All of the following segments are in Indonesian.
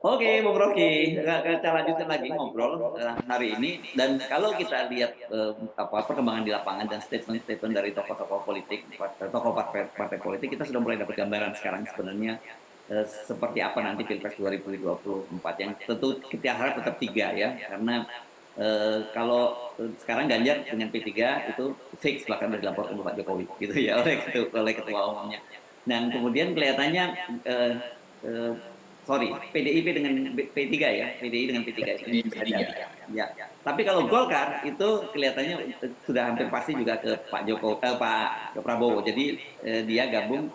Oke, Bung Rocky, kita lanjutkan lagi ngobrol hari ini. Dan kalau kita lihat apa perkembangan di lapangan dan statement-statement dari tokoh-tokoh politik, tokoh partai politik, kita sudah mulai dapat gambaran sekarang sebenarnya seperti apa nanti Pilpres 2024 yang tentu kita harap tetap tiga ya, karena kalau sekarang Ganjar dengan P3 itu fix bahkan sudah dilaporkan ke Pak Jokowi gitu ya oleh ketua umumnya. Dan kemudian kelihatannya eh, eh, sorry, PDIP dengan P3 ya, PDI dengan P3 itu Di bisa P3. jadi. Ya. Tapi kalau Golkar itu kelihatannya sudah hampir pasti juga ke Pak Joko, Pak Prabowo. Jadi dia gabung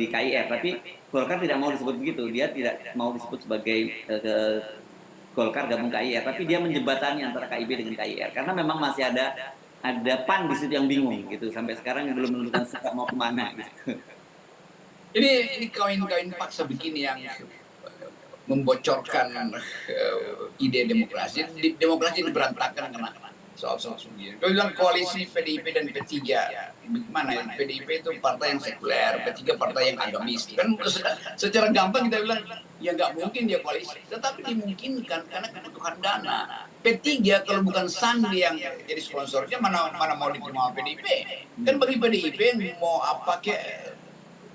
di KIR. Tapi Golkar tidak mau disebut begitu. Dia tidak mau disebut sebagai Golkar gabung KIR. Tapi dia menjembatani antara KIB dengan KIR. Karena memang masih ada PAN di situ yang bingung gitu. Sampai sekarang belum menentukan sikap mau kemana gitu. Ini kawan-kawan paksa begini yang membocorkan ide demokrasi. Demokrasi berantakan karena soal-soal begini. Kau bilang koalisi PDIP dan P3, gimana ya? PDIP itu partai yang sekuler, P3 partai yang agamis. Kan secara gampang kita bilang, ya nggak mungkin dia koalisi. Tetapi dimungkinkan karena kebutuhan dana. P3 kalau bukan Sandi yang jadi sponsornya, mana mau diterima PDIP? Kan bagi PDIP mau apa kayak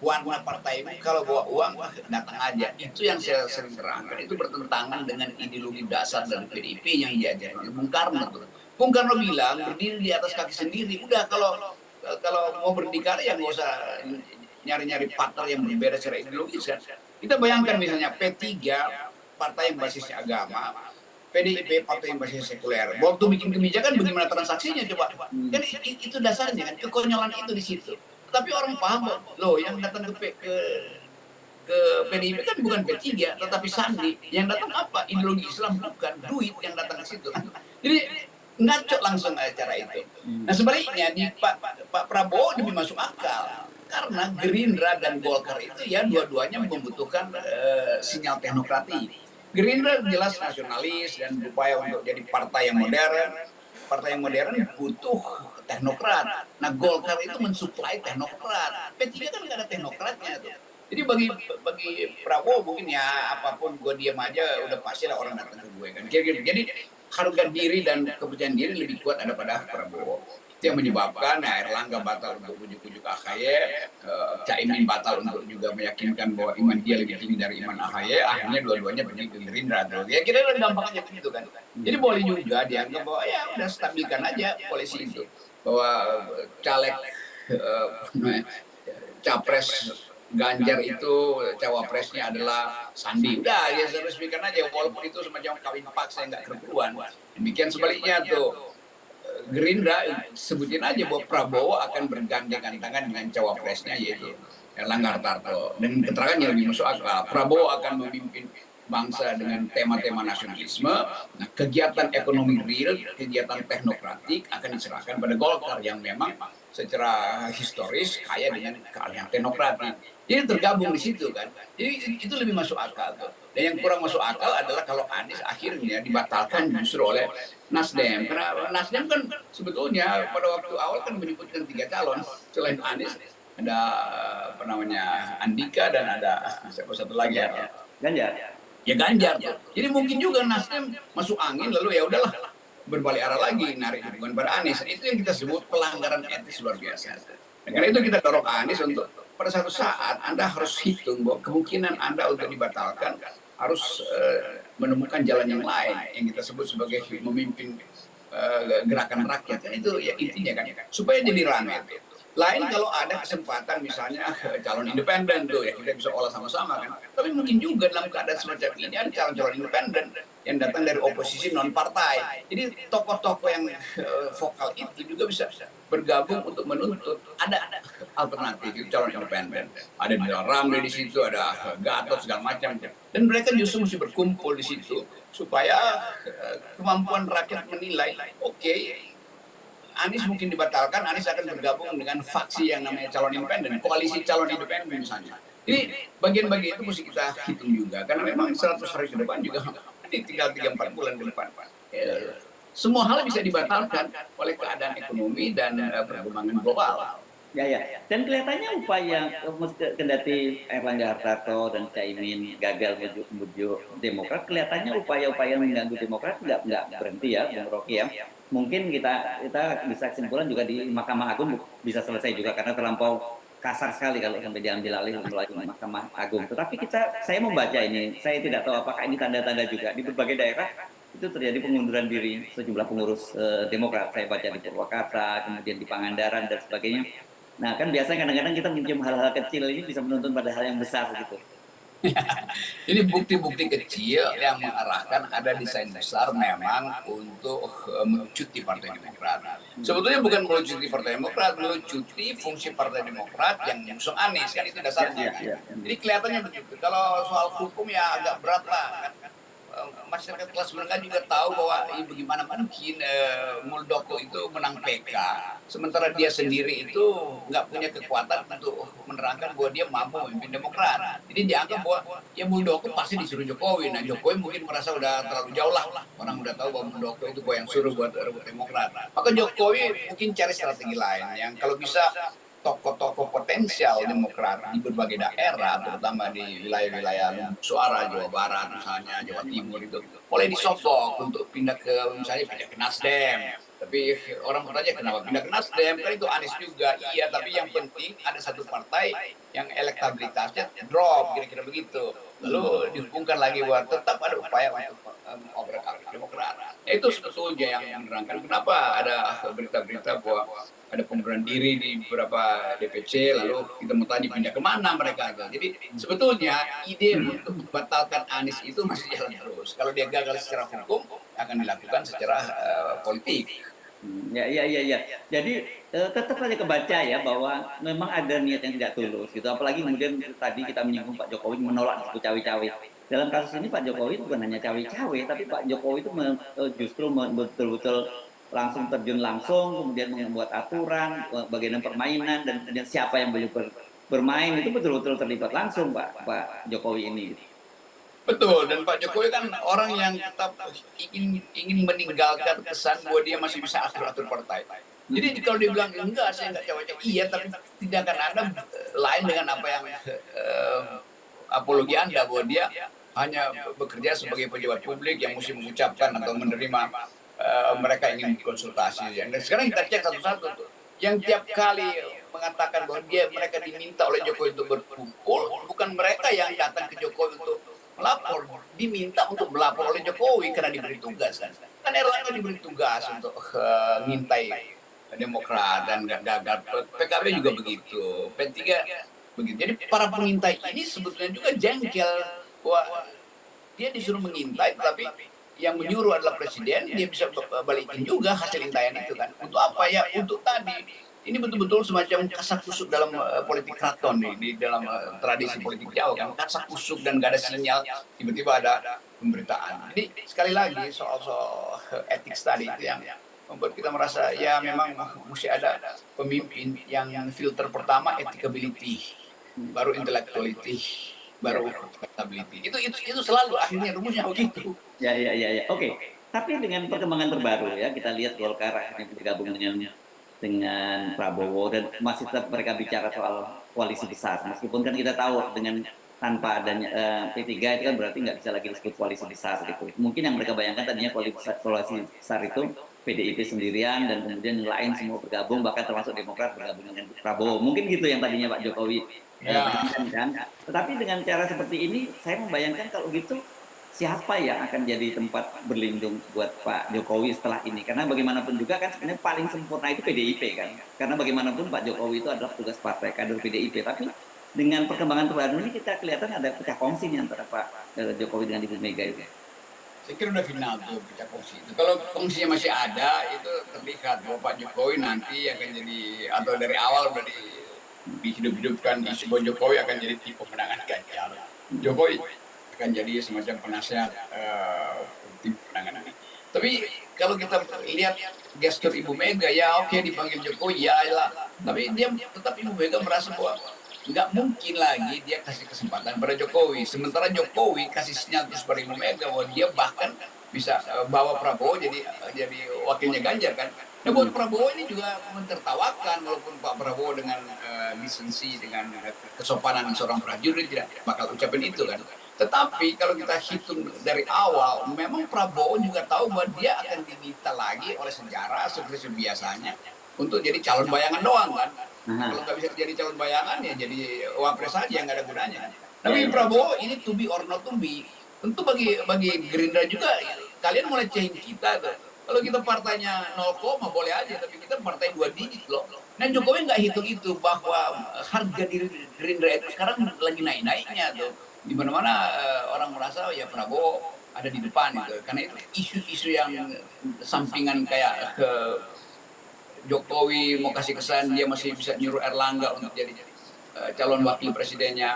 warna partaimu kalau bawa uang datang aja. Itu yang saya sering terangkan, itu bertentangan dengan ideologi dasar dari PDIP yang diajarkan oleh Bung Karno. Bung Karno bilang berdiri di atas kaki sendiri. Udah kalau mau berdikari ya nggak usah nyari-nyari partner yang berbeda secara ideologis kan. Kita bayangkan misalnya P3 partai yang basisnya agama, PDIP partai yang basisnya sekuler. Waktu bikin kebijakan bagaimana transaksinya coba? Kan itu dasarnya kan, kekonyolan itu di situ. Tapi orang paham loh yang datang ke PDIP kan bukan P3 tetapi Sandi. Yang datang apa? Ideologi Islam, bukan duit yang datang ke situ. Jadi ngaco langsung acara itu. Nah sebaliknya di Pak Prabowo lebih masuk akal karena Gerindra dan Golkar itu ya dua-duanya membutuhkan sinyal teknokratik. Gerindra jelas nasionalis dan berupaya untuk jadi partai yang modern. Partai yang modern butuh teknokrat. Nah Golkar itu mensuplai teknokrat. P3 kan nggak ada teknokratnya tuh. Jadi bagi Prabowo mungkin ya apapun gue diam aja udah pasti lah orang datang ke gue kan. Jadi harga diri dan kepercayaan diri lebih kuat daripada Prabowo. Itu yang menyebabkan Erlangga batal untuk ujuk-ujuk AHY, Caimin batal untuk juga meyakinkan bahwa iman dia lebih tinggi dari iman AHY, akhirnya dua-duanya pergi ke Gerindra. Ya kira-kira gampangnya begitu kan. Jadi boleh juga dianggap bahwa ya udah stabilkan aja koalisi itu. Bahwa caleg capres Ganjar itu cawapresnya adalah Sandi. Udah ya resmikan aja walaupun itu semacam kawin paksa yang nggak keruan. Demikian sebaliknya tuh Gerindra sebutin aja bahwa Prabowo akan bergandengan tangan dengan cawapresnya yaitu Erlangga Hartarto. Dan keterangannya lebih masuk akal. Prabowo akan memimpin bangsa dengan tema-tema nasionalisme. Nah, kegiatan ekonomi real, kegiatan teknokratik akan diserahkan pada Golkar yang memang secara historis kaya dengan keahlian teknokratik. Jadi tergabung di situ kan. Jadi itu lebih masuk akal tuh. Dan yang kurang masuk akal adalah kalau Anies akhirnya dibatalkan justru oleh Nasdem. Karena Nasdem kan sebetulnya pada waktu awal kan menyebutkan 3 calon selain Anies ada apa namanya Andika dan ada siapa satu lagi ya. Ganjar. Ya Ganjar tuh. Jadi mungkin juga Nasdem masuk angin lalu ya udahlah berbalik arah lagi narik dukungan pada Anies. Itu yang kita sebut pelanggaran etis luar biasa. Nah, karena itu kita dorong Anies untuk pada satu saat Anda harus hitung bahwa kemungkinan Anda untuk dibatalkan harus menemukan jalan yang lain yang kita sebut sebagai memimpin gerakan rakyat. Kan itu ya intinya kan supaya jadi ramai. Lain kalau ada kesempatan misalnya calon independen tuh ya kita bisa olah sama-sama kan. Tapi mungkin juga dalam keadaan semacam ini ada calon-calon independen yang datang dari oposisi non partai. Jadi tokoh-tokoh yang vokal itu juga bisa bergabung untuk menuntut ada alternatif calon independen. Ada di Ramli di situ, ada Gatot segala macam. Dan mereka justru mesti berkumpul di situ supaya kemampuan rakyat menilai, oke, Anies mungkin dibatalkan, Anies akan bergabung dengan faksi yang namanya calon independen, koalisi calon independen misalnya. Jadi bagian-bagian itu mesti kita hitung juga, karena memang 100 hari ke depan juga ini tinggal 3-4 bulan ke depan. Semua hal bisa dibatalkan oleh keadaan ekonomi dan perkembangan global. Ya. Dan kelihatannya upaya kendati Erlangga Hartarto dan Caimin gagal bujuk Demokrat, kelihatannya upaya-upaya mengganggu Demokrat nggak berhenti ya, Bung Rocky ya. Mungkin kita bisa kesimpulan juga di Mahkamah Agung bisa selesai juga karena terlampau kasar sekali kalau sampai diambil alih melalui Mahkamah Agung. Tetapi saya membaca ini, saya tidak tahu apakah ini tanda-tanda juga di berbagai daerah itu terjadi pengunduran diri sejumlah pengurus Demokrat. Saya baca di Purwakarta, kemudian di Pangandaran dan sebagainya. Nah, kan biasanya kadang-kadang kita mencium hal-hal kecil ini bisa menuntun pada hal yang besar gitu. Ini bukti-bukti kecil yang mengarahkan ada desain besar memang untuk melucuti Partai Demokrat. Sebetulnya bukan melucuti Partai Demokrat, melucuti fungsi Partai Demokrat yang mengusung Anies, kan itu dasarnya kan. Jadi kelihatannya begitu. Kalau soal hukum ya agak berat lah kan. Masyarakat kelas menengah juga tahu bahwa bagaimana mungkin Muldoko itu menang PK, sementara dia sendiri itu nggak punya kekuatan untuk menerangkan bahwa dia mampu memimpin Demokrat. Jadi dianggap bahwa ya Muldoko pasti disuruh Jokowi. Nah Jokowi mungkin merasa udah terlalu jauh lah, orang udah tahu bahwa Muldoko itu yang suruh buat rebut Demokrat. Maka Jokowi mungkin cari strategi lain yang kalau bisa tokoh-tokoh potensial Demokrat di berbagai daerah, terutama di wilayah-wilayah suara Jawa Barat misalnya, Jawa Timur itu, mulai disogok untuk pindah ke misalnya pindah ke Nasdem. Tapi orang bertanya kenapa pindah ke Nasdem? Kan itu Anies juga. Iya, tapi yang penting ada satu partai yang elektabilitasnya drop, kira-kira begitu. Lalu dihubungkan lagi bahwa tetap ada upaya untuk mengobrak-abrik Demokrat. Itu sebetulnya yang menerangkan kenapa ada berita-berita bahwa ada pengunduran diri di beberapa DPC, lalu kita mau tanya pindah kemana mereka. Jadi sebetulnya ide untuk membatalkan Anies itu masih jalan terus. Kalau dia gagal secara hukum, akan dilakukan secara politik. Ya. Jadi tetap saja kebaca ya bahwa memang ada niat yang tidak tulus gitu. Apalagi kemudian tadi kita menyinggung Pak Jokowi menolak disebut cawe-cawe. Dalam kasus ini Pak Jokowi itu bukan hanya cawe-cawe, tapi Pak Jokowi itu justru betul-betul langsung terjun langsung, kemudian membuat aturan, bagian permainan dan kemudian siapa yang boleh bermain itu betul-betul terlibat langsung Pak Jokowi ini. Betul, dan Pak Jokowi kan orang yang tetap ingin meninggalkan kesan bahwa dia masih bisa atur-atur partai. Jadi kalau dia bilang enggak, saya enggak cawe-cawe, iya, tapi tidak akan ada lain dengan apa yang apologi Anda bahwa dia hanya bekerja sebagai pejabat publik yang mesti mengucapkan atau menerima mereka ingin konsultasi. Dan sekarang kita cek satu-satu tuh. Yang tiap kali mengatakan bahwa mereka diminta oleh Jokowi untuk berkumpul, bukan mereka yang datang ke Jokowi untuk melapor, diminta untuk melapor oleh Jokowi karena diberi tugas kan. Kan Erlangga diberi tugas untuk ngintai Demokrat dan gagal. PKB juga begitu, P3 begitu. Jadi para pengintai ini sebetulnya juga jengkel bahwa dia disuruh mengintai, tapi yang menyuruh adalah presiden, dia bisa balikin juga hasil intaian itu kan. Untuk apa ya? Untuk tadi ini betul-betul semacam kasak kusuk dalam politik keraton di dalam tradisi politik Jawa kan, kasak kusuk dan gak ada sinyal, tiba-tiba ada pemberitaan. Jadi sekali lagi soal etik tadi itu yang membuat kita merasa ya memang mesti ada pemimpin yang filter pertama etikability, baru intellectuality, baru stability. Itu selalu akhirnya rumusnya begitu. Ya. Oke. Tapi dengan perkembangan terbaru ya, kita lihat Golkar akhirnya bergabung dengan Prabowo dan masih tetap mereka bicara soal koalisi besar. Meskipun kan kita tahu dengan tanpa adanya P3 itu kan berarti nggak bisa lagi disebut koalisi besar gitu. Mungkin yang mereka bayangkan tadinya koalisi besar itu PDIP sendirian dan kemudian yang lain semua bergabung, bahkan termasuk Demokrat bergabung dengan Prabowo. Mungkin gitu yang tadinya Pak Jokowi kan. Tetapi dengan cara seperti ini, saya membayangkan kalau gitu siapa yang akan jadi tempat berlindung buat Pak Jokowi setelah ini? Karena bagaimanapun juga kan sebenarnya paling sempurna itu PDIP kan. Karena bagaimanapun Pak Jokowi itu adalah petugas partai kader PDIP. Tapi dengan perkembangan terbaru ini kita kelihatan ada pecah kongsi nih antara Pak Jokowi dengan Ibu Mega itu. Saya kira udah final tuh pecah kongsi itu. Kalau kongsinya masih ada, itu terlihat bahwa Pak Jokowi nanti akan jadi, atau dari awal udah dihidup-hidupkan isu bahwa Jokowi akan jadi tim pemenangan Ganjar. Jokowi akan jadi semacam penasehat tim pemenangan ini. Tapi kalau kita lihat gestur Ibu Mega, ya oke, dipanggil Jokowi, ya lah. Tapi dia tetap Ibu Mega merasa bahwa nggak mungkin lagi dia kasih kesempatan pada Jokowi. Sementara Jokowi kasih sinyal terus pada Ibu Mega bahwa dia bahkan bisa bawa Prabowo jadi wakilnya Ganjar kan. Nah buat Prabowo ini juga mentertawakan walaupun Pak Prabowo dengan lisensi dengan kesopanan seorang prajurit tidak bakal ucapin itu kan. Tetapi kalau kita hitung dari awal, memang Prabowo juga tahu bahwa dia akan diminta lagi oleh sejarah seperti biasanya untuk jadi calon bayangan doang kan. Kalau nggak bisa jadi calon bayangan ya jadi wapres saja yang nggak ada gunanya. Tapi Prabowo ini to be or not to be. Tentu bagi Gerindra juga kalian mulai change kita tuh. Kalau kita partainya 0, boleh aja, tapi kita partai 2 digit loh. Nah Jokowi nggak hitung itu bahwa harga diri Gerindra itu sekarang lagi naik-naiknya tuh. Di mana-mana orang merasa ya Prabowo ada di depan gitu. Karena itu isu-isu yang sampingan kayak ke Jokowi mau kasih kesan dia masih bisa nyuruh Erlangga untuk jadi calon wakil presidennya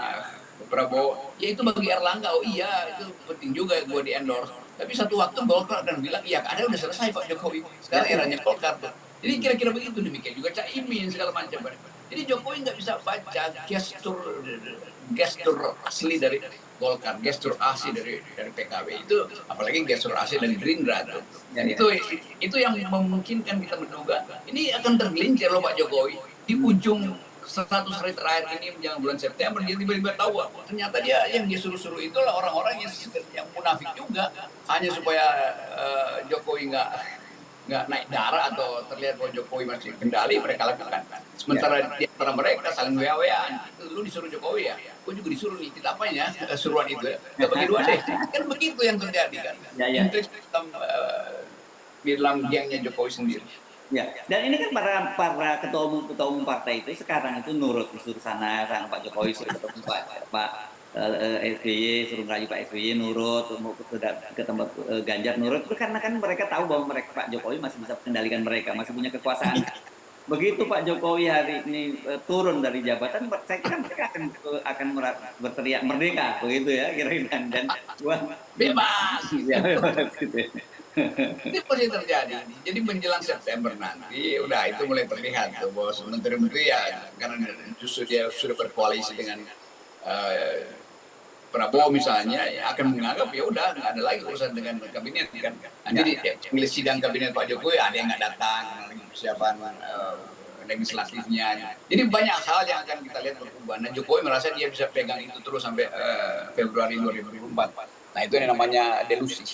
Prabowo. Ya itu bagi Erlangga, oh iya itu penting juga gue di endorse. Tapi satu waktu Golkar akan bilang, iya ada udah selesai Pak Jokowi. Sekarang eranya Golkar tuh. Jadi kira-kira begitu demikian juga Caimin segala macam. Jadi Jokowi nggak bisa baca gestur asli dari Golkar, gestur asli dari PKB itu, apalagi gestur asli dari Gerindra. Dan itu yang memungkinkan kita menduga ini akan tergelincir loh Pak Jokowi di ujung 100 hari terakhir ini menjelang bulan September dia tiba-tiba tahu ternyata dia yang disuruh-suruh itulah orang-orang yang munafik juga hanya supaya Jokowi nggak naik darah atau terlihat bahwa Jokowi masih kendali mereka lakukan. Sementara di antara mereka saling WA-WAan. Lu disuruh Jokowi ya? Gue juga disuruh nih. Kita apa ya suruhan itu ya? Nggak bagi dua deh. Kan begitu yang terjadi kan. Intrik di dalam gengnya Jokowi sendiri. Ya, dan ini kan para ketua umum partai itu sekarang itu nurut disuruh sana Pak Jokowi suruh ketemu Pak SBY, suruh ngerayu Pak SBY nurut, mau ke tempat Ganjar nurut itu karena kan mereka tahu bahwa Pak Jokowi masih bisa mengendalikan mereka, masih punya kekuasaan. Begitu Pak Jokowi hari ini turun dari jabatan, saya kira mereka akan berteriak merdeka, begitu ya kira-kira dan bebas. Ya, bebas gitu. Ini pasti terjadi. Jadi menjelang September nanti, udah itu mulai terlihat tuh bahwa menteri-menteri ya karena justru dia sudah berkoalisi dengan Prabowo misalnya ya akan menganggap ya udah nggak ada lagi urusan dengan kabinet kan. Nanti di sidang kabinet Pak Jokowi ada yang nggak datang, lagi persiapan legislatifnya. Jadi banyak hal yang akan kita lihat berubah. Nah Jokowi merasa dia bisa pegang itu terus sampai Februari 2024. Nah itu yang namanya delusi.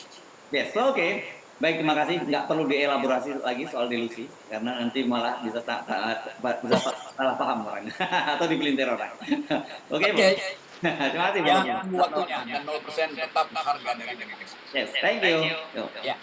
Yes, oke. Baik, terima kasih. Nggak perlu dielaborasi lagi soal delusi, karena nanti malah bisa salah paham orang atau dipelintir orang. Oke. Terima kasih. Ya, waktunya dan 0% tetap harga dari Indonesia. Yes, thank you. Ya.